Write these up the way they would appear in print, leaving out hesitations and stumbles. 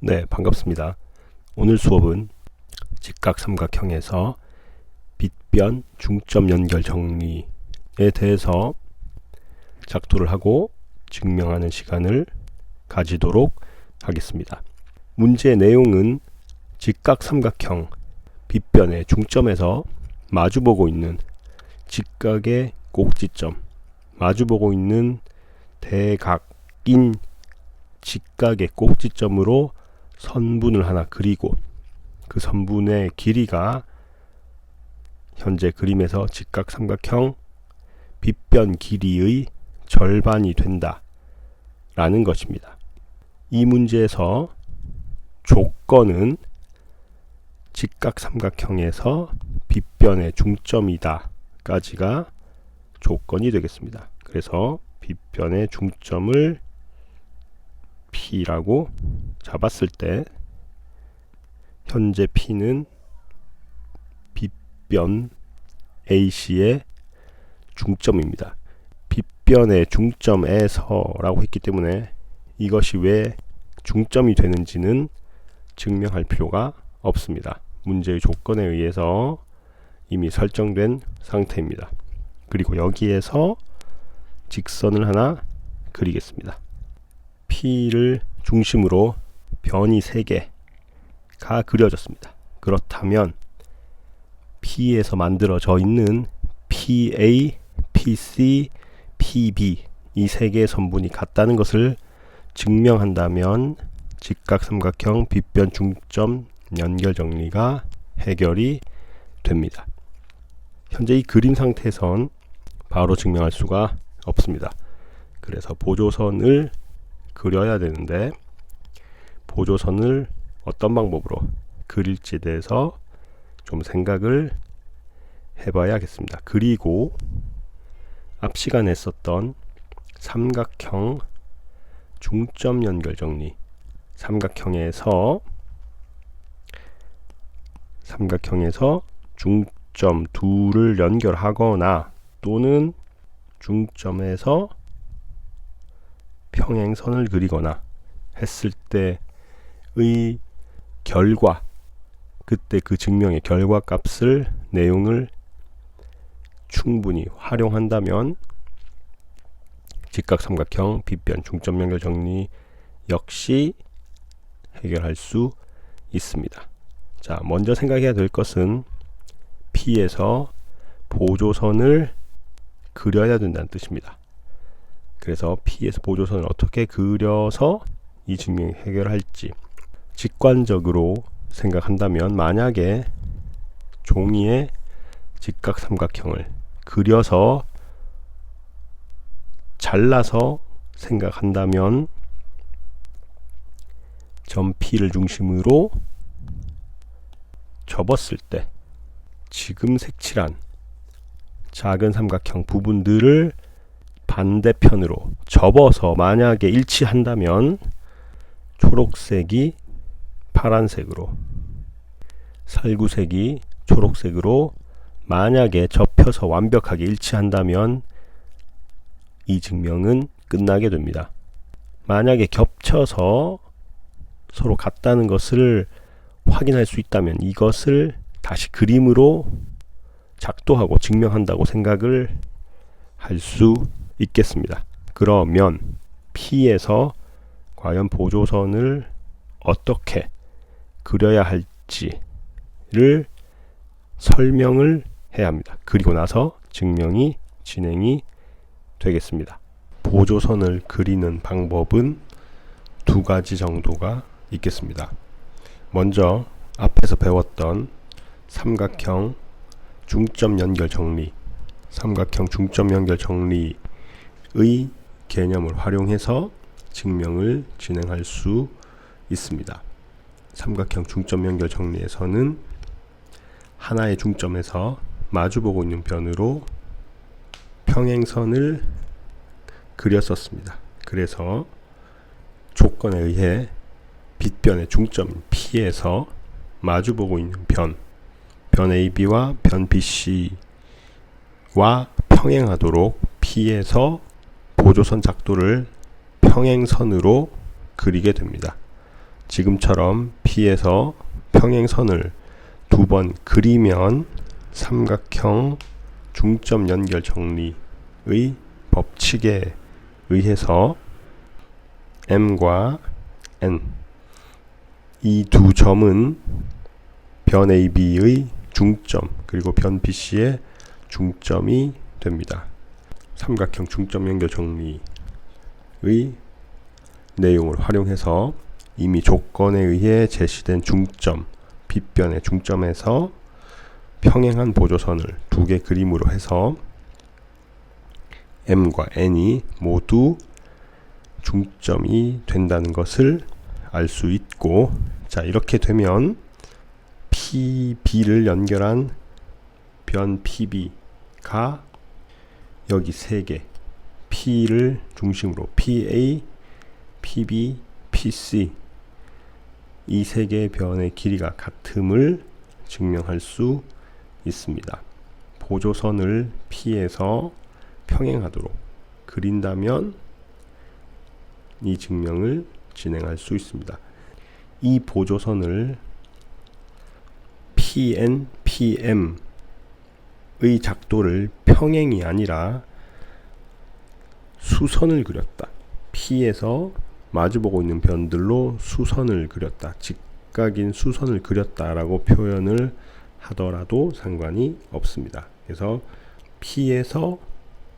네, 반갑습니다. 오늘 수업은 직각삼각형에서 빗변 중점 연결 정리에 대해서 작도를 하고 증명하는 시간을 가지도록 하겠습니다. 문제의 내용은 직각삼각형 빗변의 중점에서 마주보고 있는 직각의 꼭지점, 마주보고 있는 대각인 직각의 꼭지점으로 선분을 하나 그리고 그 선분의 길이가 현재 그림에서 직각삼각형 빗변 길이의 절반이 된다 라는 것입니다. 이 문제에서 조건은 직각삼각형에서 빗변의 중점이다 까지가 조건이 되겠습니다. 그래서 빗변의 중점을 P라고 잡았을 때 현재 P는 빗변 AC의 중점입니다. 빗변의 중점에서 라고 했기 때문에 이것이 왜 중점이 되는지는 증명할 필요가 없습니다. 문제의 조건에 의해서 이미 설정된 상태입니다. 그리고 여기에서 직선을 하나 그리겠습니다. P를 중심으로 변이 3개가 그려졌습니다. 그렇다면 P에서 만들어져 있는 PA, PC, PB 이 3개의 선분이 같다는 것을 증명한다면 직각삼각형 빗변 중점 연결 정리가 해결이 됩니다. 현재 이 그림 상태에선 바로 증명할 수가 없습니다. 그래서 보조선을 그려야 되는데 보조선을 어떤 방법으로 그릴지에 대해서 좀 생각을 해봐야겠습니다. 그리고 앞 시간에 했었던 삼각형 중점 연결 정리, 삼각형에서 중점 둘을 연결하거나 또는 중점에서 평행선을 그리거나 했을 때의 결과, 그때 그 증명의 결과 값을 내용을 충분히 활용한다면 직각삼각형 빗변 중점 연결 정리 역시 해결할 수 있습니다. 자, 먼저 생각해야 될 것은 P에서 보조선을 그려야 된다는 뜻입니다. 그래서 P에서 보조선을 어떻게 그려서 이 증명을 해결할지 직관적으로 생각한다면 만약에 종이에 직각삼각형을 그려서 잘라서 생각한다면 점 P를 중심으로 접었을 때 지금 색칠한 작은 삼각형 부분들을 반대편으로 접어서 만약에 일치한다면 초록색이 파란색으로, 살구색이 초록색으로 만약에 접혀서 완벽하게 일치한다면 이 증명은 끝나게 됩니다. 만약에 겹쳐서 서로 같다는 것을 확인할 수 있다면 이것을 다시 그림으로 작도하고 증명한다고 생각을 할 수 있겠습니다. 그러면 P에서 과연 보조선을 어떻게 그려야 할지를 설명을 해야 합니다. 그리고 나서 증명이 진행이 되겠습니다. 보조선을 그리는 방법은 2가지 정도가 있겠습니다. 먼저 앞에서 배웠던 삼각형 중점 연결 정리, 삼각형 중점 연결 정리의 개념을 활용해서 증명을 진행할 수 있습니다. 삼각형 중점 연결 정리에서는 하나의 중점에서 마주보고 있는 변으로 평행선을 그렸었습니다. 그래서 조건에 의해 빗변의 중점인 P에서 마주보고 있는 변 AB와 변 BC와 평행하도록 P에서 보조선 작도를 평행선으로 그리게 됩니다. 지금처럼 P에서 평행선을 두 번 그리면 삼각형 중점 연결 정리의 법칙에 의해서 M과 N 이 두 점은 변 AB의 중점 그리고 변 BC의 중점이 됩니다. 삼각형 중점 연결 정리의 내용을 활용해서 이미 조건에 의해 제시된 중점 빗변의 중점에서 평행한 보조선을 두 개 그림으로 해서 M과 N이 모두 중점이 된다는 것을 알 수 있고, 자 이렇게 되면 PB를 연결한 변 PB가 여기 세 개 P를 중심으로 PA, PB, PC 이 세 개의 변의 길이가 같음을 증명할 수 있습니다. 보조선을 P에서 평행하도록 그린다면 이 증명을 진행할 수 있습니다. 이 보조선을 PN, PM의 작도를 평행이 아니라 수선을 그렸다. P에서 마주보고 있는 변들로 수선을 그렸다. 직각인 수선을 그렸다라고 표현을 하더라도 상관이 없습니다. 그래서 P에서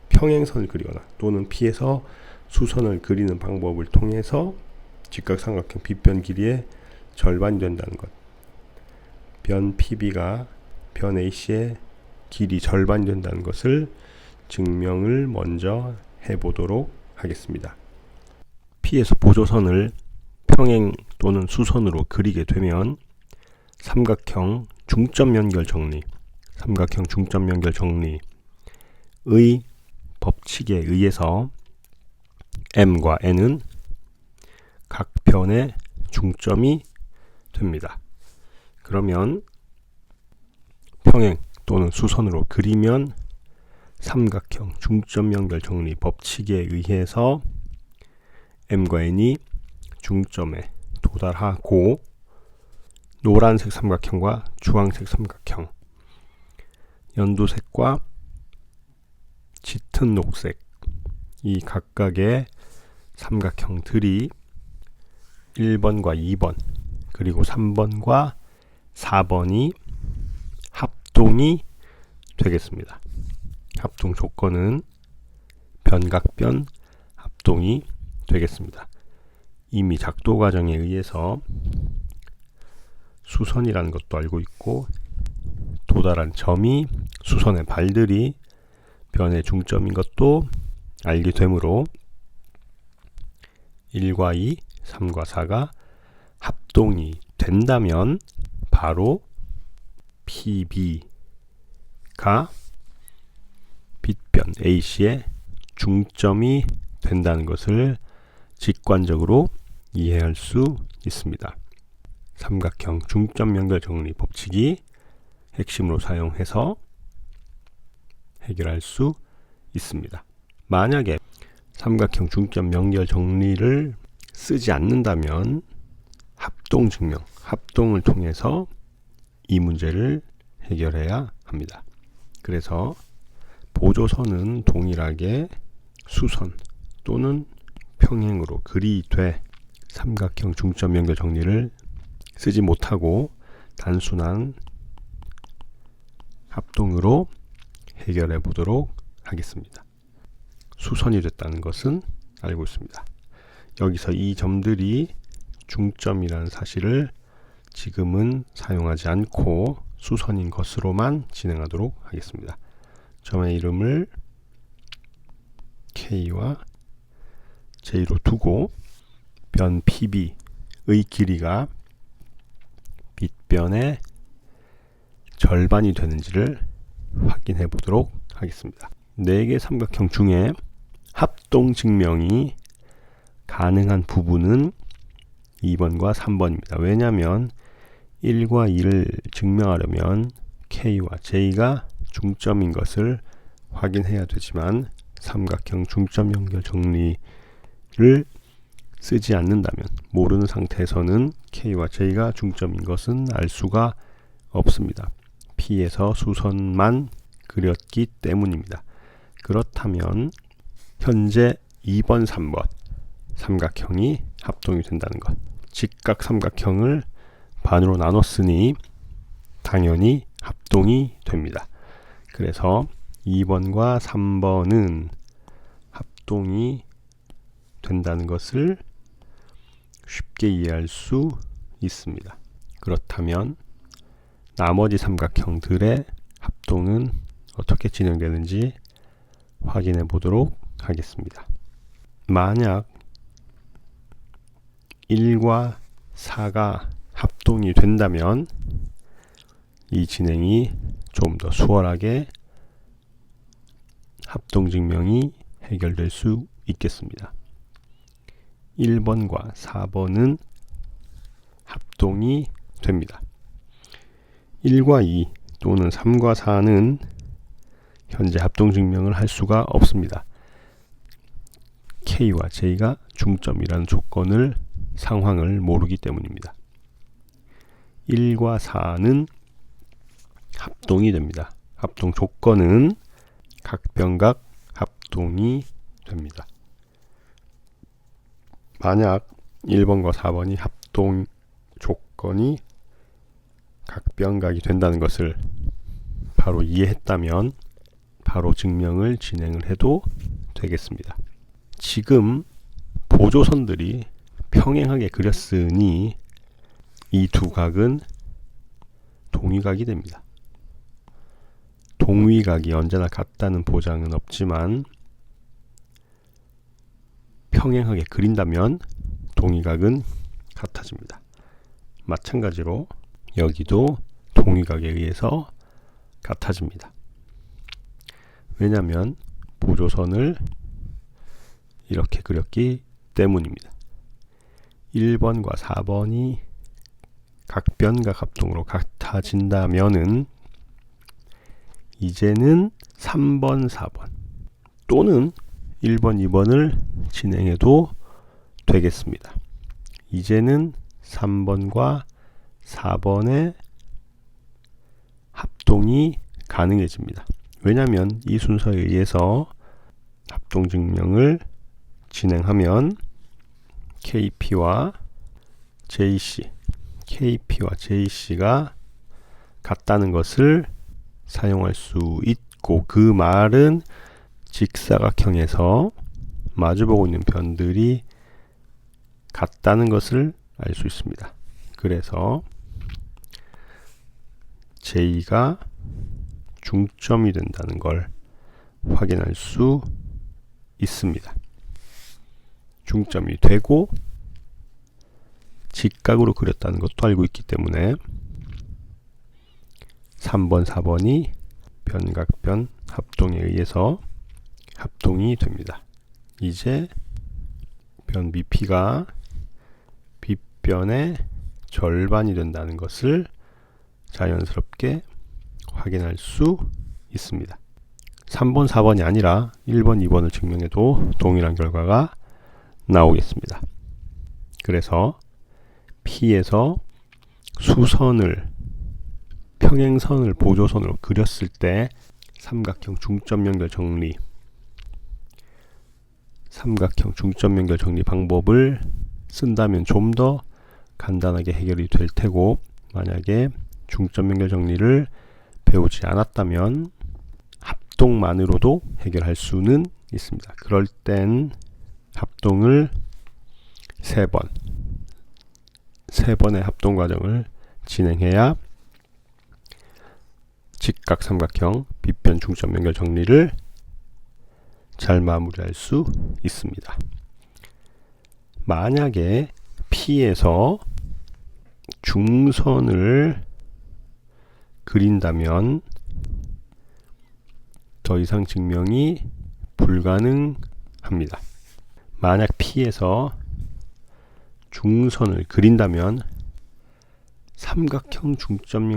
평행선을 그리거나 또는 P에서 수선을 그리는 방법을 통해서 직각삼각형 빗변 길이의 절반이 된다는 것, 변 PB가 변 AC의 길이 절반이 된다는 것을 증명을 먼저 해보도록 하겠습니다. P에서 보조선을 평행 또는 수선으로 그리게 되면 삼각형 중점 연결 정리, 삼각형 중점 연결 정리의 법칙에 의해서 M과 N은 각 변의 중점이 됩니다. 그러면 평행 또는 수선으로 그리면 삼각형 중점 연결 정리 법칙에 의해서 M과 N이 중점에 도달하고 노란색 삼각형과 주황색 삼각형, 연두색과 짙은 녹색 이 각각의 삼각형들이 1번과 2번 그리고 3번과 4번이 합동이 되겠습니다. 합동 조건은 변각변 합동이 되겠습니다. 이미 작도 과정에 의해서 수선이라는 것도 알고 있고 도달한 점이 수선의 발들이 변의 중점인 것도 알게 되므로 1과 2, 3과 4가 합동이 된다면 바로 PB가 빗변 AC의 중점이 된다는 것을 직관적으로 이해할 수 있습니다. 삼각형 중점 연결 정리 법칙이 핵심으로 사용해서 해결할 수 있습니다. 만약에 삼각형 중점 연결 정리를 쓰지 않는다면 합동 증명, 합동을 통해서 이 문제를 해결해야 합니다. 그래서 보조선은 동일하게 수선 또는 평행으로 그리되 삼각형 중점 연결 정리를 쓰지 못하고 단순한 합동으로 해결해 보도록 하겠습니다. 수선이 됐다는 것은 알고 있습니다. 여기서 이 점들이 중점이라는 사실을 지금은 사용하지 않고 수선인 것으로만 진행하도록 하겠습니다. 점의 이름을 K와 J로 두고 변 PB의 길이가 빗변의 절반이 되는지를 확인해 보도록 하겠습니다. 4개 삼각형 중에 합동 증명이 가능한 부분은 2번과 3번입니다. 왜냐하면 1과 2를 증명하려면 K와 J가 중점인 것을 확인해야 되지만 삼각형 중점 연결 정리를 쓰지 않는다면, 모르는 상태에서는 K와 J가 중점인 것은 알 수가 없습니다. P에서 수선만 그렸기 때문입니다. 그렇다면 현재 2번, 3번 삼각형이 합동이 된다는 것, 직각 삼각형을 반으로 나눴으니 당연히 합동이 됩니다. 그래서 2번과 3번은 합동이 된다는 것을 쉽게 이해할 수 있습니다. 그렇다면 나머지 삼각형들의 합동은 어떻게 진행되는지 확인해 보도록 하겠습니다. 만약 1과 4가 합동이 된다면 이 진행이 좀 더 수월하게 합동 증명이 해결될 수 있겠습니다. 1번과 4번은 합동이 됩니다. 1과 2 또는 3과 4는 현재 합동 증명을 할 수가 없습니다. K와 J가 중점이라는 상황을 모르기 때문입니다. 1과 4는 합동이 됩니다. 합동 조건은 각변각 합동이 됩니다. 만약 1번과 4번이 합동 조건이 각변각이 된다는 것을 바로 이해했다면 바로 증명을 진행을 해도 되겠습니다. 지금 보조선들이 평행하게 그렸으니 이 두 각은 동위각이 됩니다. 동위각이 언제나 같다는 보장은 없지만 평행하게 그린다면 동위각은 같아집니다. 마찬가지로 여기도 동위각에 의해서 같아집니다. 왜냐하면 보조선을 이렇게 그렸기 때문입니다. 1번과 4번이 각변각 합동으로 같아진다면은 이제는 3번, 4번 또는 1번, 2번을 진행해도 되겠습니다. 이제는 3번과 4번의 합동이 가능해집니다. 왜냐하면 이 순서에 의해서 합동 증명을 진행하면 KP와 JC, KP와 JC가 같다는 것을 사용할 수 있고, 그 말은 직사각형에서 마주보고 있는 변들이 같다는 것을 알 수 있습니다. 그래서 J가 중점이 된다는 걸 확인할 수 있습니다. 중점이 되고 직각으로 그렸다는 것도 알고 있기 때문에 3번, 4번이 변각변 합동에 의해서 합동이 됩니다. 이제 변 BP가 빗변의 절반이 된다는 것을 자연스럽게 확인할 수 있습니다. 3번, 4번이 아니라 1번, 2번을 증명해도 동일한 결과가 나오겠습니다. 그래서 P에서 수선을 평행선을 보조선으로 그렸을 때 삼각형 중점 연결 정리 방법을 쓴다면 좀 더 간단하게 해결이 될 테고, 만약에 중점 연결 정리를 배우지 않았다면 합동만으로도 해결할 수는 있습니다. 그럴 땐 합동을 3번의 합동 과정을 진행해야 직각 삼각형 빗변 중점 연결 정리를 잘 마무리할 수 있습니다. 만약에 P에서 중선을 그린다면 더 이상 증명이 불가능합니다. 만약 P에서 중선을 그린다면 삼각형 중점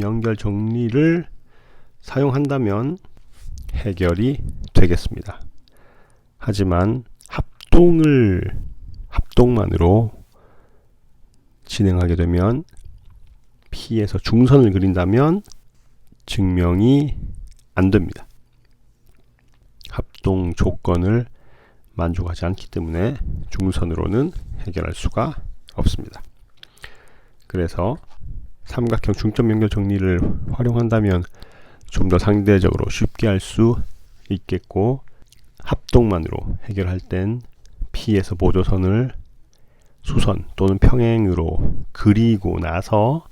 연결 정리를 사용한다면 해결이 되겠습니다. 하지만 합동만으로 진행하게 되면 P에서 중선을 그린다면 증명이 안 됩니다. 합동 조건을 만족하지 않기 때문에 중선으로는 해결할 수가 없습니다. 그래서 삼각형 중점 연결 정리를 활용한다면 좀 더 상대적으로 쉽게 할 수 있겠고, 합동만으로 해결할 땐 P에서 보조선을 수선 또는 평행으로 그리고 나서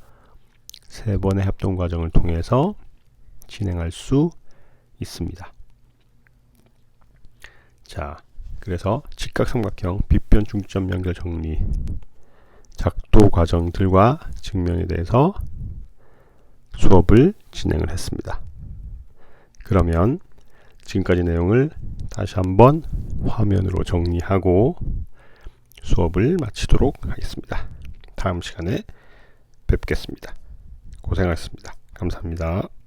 세 번의 합동 과정을 통해서 진행할 수 있습니다. 자, 그래서 직각삼각형 빗변 중점 연결 정리 작도 과정들과 증명에 대해서 수업을 진행을 했습니다. 그러면 지금까지 내용을 다시 한번 화면으로 정리하고 수업을 마치도록 하겠습니다. 다음 시간에 뵙겠습니다. 고생하셨습니다. 감사합니다.